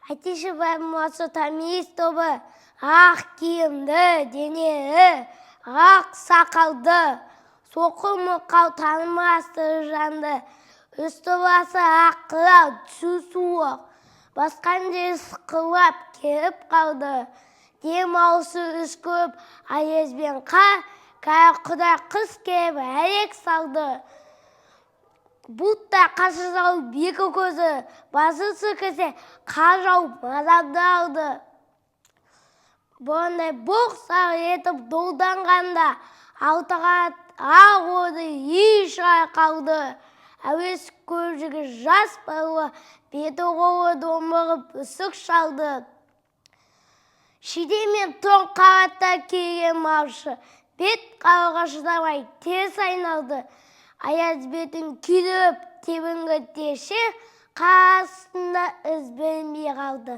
Әтеші баймасы тамиз тобы, ақ киімді денеі, ақ сақалды, соқыр мұқау танымасты жанды, үсті басы аққылау түсу суық, басқан жер сықылап келіп қалды. Дем аусы үскіп, аязбен қар, кәрі құдай қыс келіп әлек салды. Бұлтта қашы жауып екі көзі, басы сіркісе қар жауып мазамды алды. Бұрындай боқ-сақ етіп долданғанда, алтығат ақ орды үй шығар қалды. Әуес көзігі жас барлы, беті қолы домбырып үсік шалды. Шидемен тоң қаратта келген малшы, бет қарыға шыдамай теріс айналды. Аяз бетін күйдіріп тебінгі теші, қар астында із білінбей қалды.